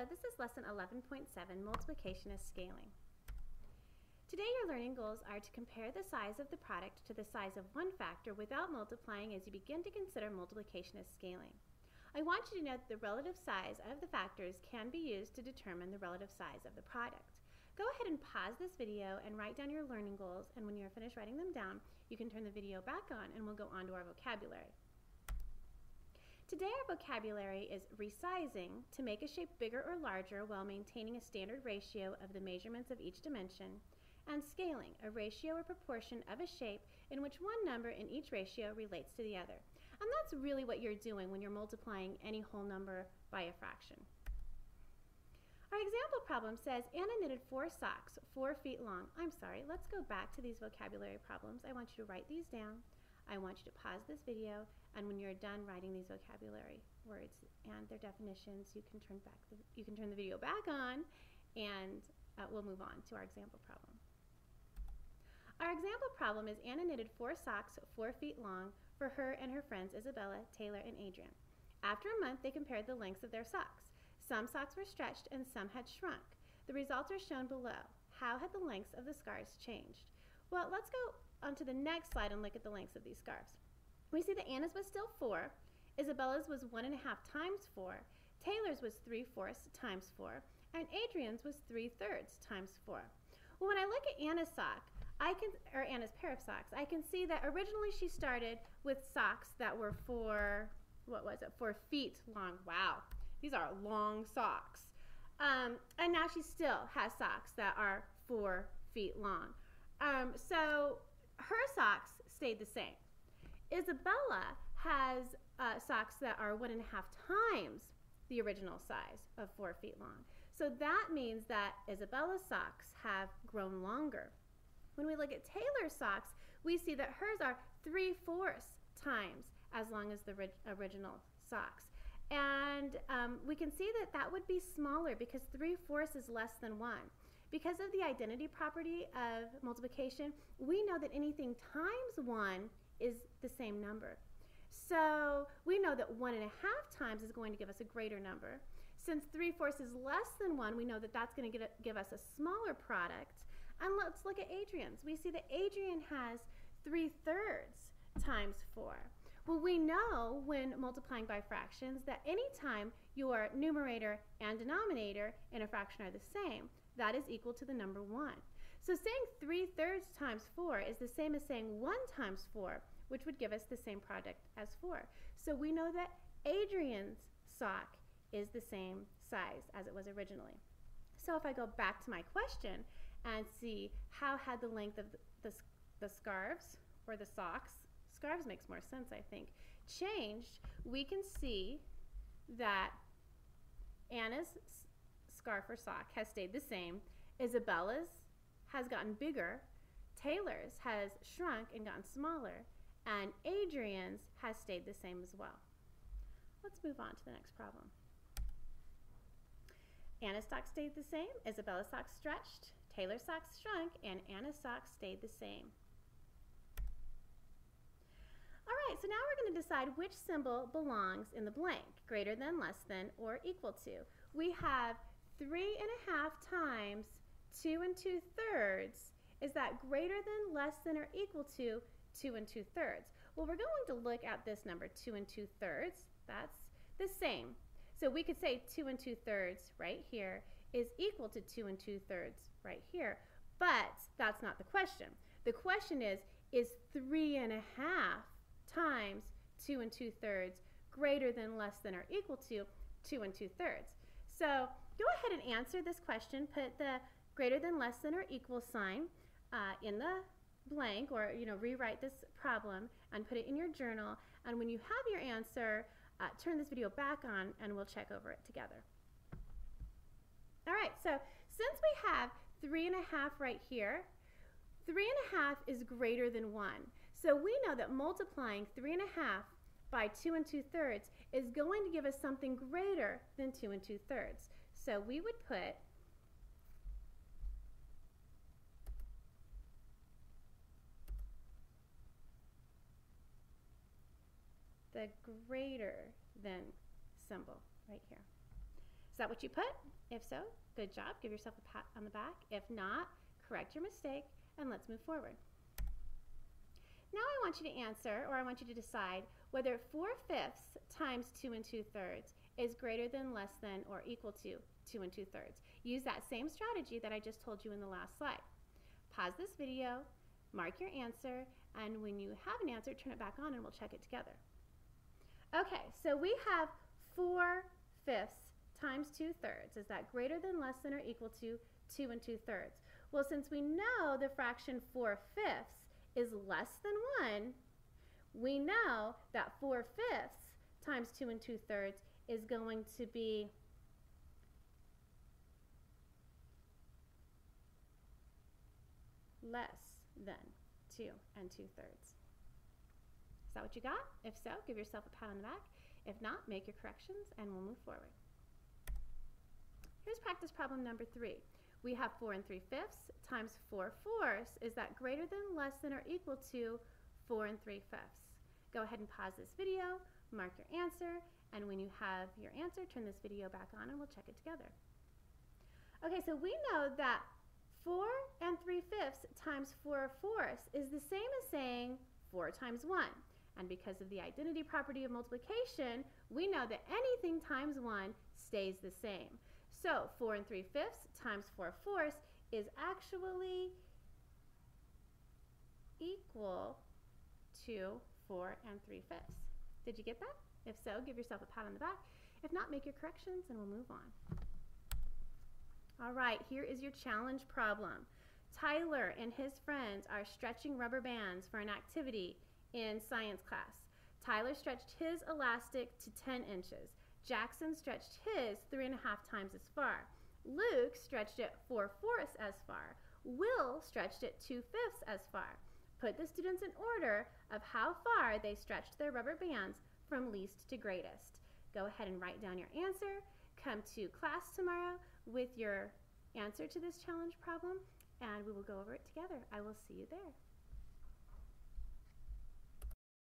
Hello, this is lesson 11.7, multiplication as scaling. Today your learning goals are to compare the size of the product to the size of one factor without multiplying as you begin to consider multiplication as scaling. I want you to note that the relative size of the factors can be used to determine the relative size of the product. Go ahead and pause this video and write down your learning goals, and when you're finished writing them down, you can turn the video back on and we'll go on to our vocabulary. Today our vocabulary is resizing, to make a shape bigger or larger while maintaining a standard ratio of the measurements of each dimension, and scaling, a ratio or proportion of a shape in which one number in each ratio relates to the other. And that's really what you're doing when you're multiplying any whole number by a fraction. Our example problem says Anna knitted 4 socks 4 feet long. Let's go back to these vocabulary problems. I want you to write these down. I want you to pause this video, and when you're done writing these vocabulary words and their definitions, you can turn the video back on, and we'll move on to our example problem. Our example problem is Anna knitted 4 socks 4 feet long for her and her friends Isabella, Taylor, and Adrian. After a month, they compared the lengths of their socks. Some socks were stretched and some had shrunk. The results are shown below. How had the lengths of the scarves changed? Well, let's go on to the next slide and look at the lengths of these scarves. We see that Anna's was still 4, Isabella's was 1.5 times 4, Taylor's was 3/4 times 4, and Adrian's was 3/3 times 4. Well, when I look at Anna's sock, Anna's pair of socks, I can see that originally she started with socks that were 4 feet long. Wow, these are long socks. And now she still has socks that are 4 feet long. So her socks stayed the same. Isabella has socks that are 1.5 times the original size of 4 feet long. So that means that Isabella's socks have grown longer. When we look at Taylor's socks, we see that hers are 3/4 times as long as the original socks. And we can see that that would be smaller because 3/4 is less than 1. Because of the identity property of multiplication, we know that anything times 1 is the same number. So we know that 1.5 times is going to give us a greater number. Since 3/4 is less than 1, we know that that's going to give us a smaller product. And let's look at Adrian's. We see that Adrian has 3/3 times 4. Well, we know when multiplying by fractions that anytime your numerator and denominator in a fraction are the same, that is equal to the number 1. So saying 3/3 times 4 is the same as saying 1 times 4, which would give us the same product as 4. So we know that Adrian's sock is the same size as it was originally. So if I go back to my question and see how had the length of the scarves or the socks, scarves makes more sense, I think, changed, we can see that Anna's scarf or sock has stayed the same, Isabella's has gotten bigger, Taylor's has shrunk and gotten smaller, and Adrian's has stayed the same as well. Let's move on to the next problem. Anna's socks stayed the same, Isabella's socks stretched, Taylor's socks shrunk, and Anna's socks stayed the same. All right, so now we're going to decide which symbol belongs in the blank, greater than, less than, or equal to. We have 3.5 times 2 2/3. Is that greater than, less than, or equal to 2 2/3? Well, we're going to look at this number, 2 2/3. That's the same. So we could say 2 2/3 right here is equal to 2 2/3 right here, but that's not the question. The question is 3.5 times 2 2/3 greater than, less than, or equal to 2 2/3? So go ahead and answer this question. Put the greater than, less than, or equal sign in the blank, or rewrite this problem and put it in your journal. And when you have your answer, turn this video back on and we'll check over it together. All right, so since we have 3.5 right here, 3.5 is greater than 1. So we know that multiplying 3.5 by 2 2/3 is going to give us something greater than 2 2/3. So we would put the greater than symbol right here. Is that what you put? If so, good job. Give yourself a pat on the back. If not, correct your mistake and let's move forward. Now I want you to answer, or I want you to decide whether 4/5 times 2 2/3 is greater than, less than, or equal to 2 2/3. Use that same strategy that I just told you in the last slide. Pause this video, mark your answer, and when you have an answer, turn it back on and we'll check it together. Okay, so we have 4/5 times 2/3. Is that greater than, less than, or equal to 2 2/3? Well, since we know the fraction 4/5 is less than 1, we know that 4/5 times 2 2/3 is going to be less than 2 2/3. Is that what you got? If so, give yourself a pat on the back. If not, make your corrections and we'll move forward. Here's practice problem number 3. We have 4 3/5 times 4/4. Is that greater than, less than, or equal to 4 3/5? Go ahead and pause this video, mark your answer, and when you have your answer, turn this video back on and we'll check it together. Okay, so we know that 4 3/5 times 4/4 is the same as saying 4 times 1. And because of the identity property of multiplication, we know that anything times 1 stays the same. So 4 3/5 times 4/4 is actually equal to 4 3/5. Did you get that? If so, give yourself a pat on the back. If not, make your corrections and we'll move on. All right, here is your challenge problem. Tyler and his friends are stretching rubber bands for an activity in science class. Tyler stretched his elastic to 10 inches. Jackson stretched his 3.5 times as far. Luke stretched it 4/4 as far. Will stretched it 2/5 as far. Put the students in order of how far they stretched their rubber bands from least to greatest. Go ahead and write down your answer. Come to class tomorrow with your answer to this challenge problem, and we will go over it together. I will see you there.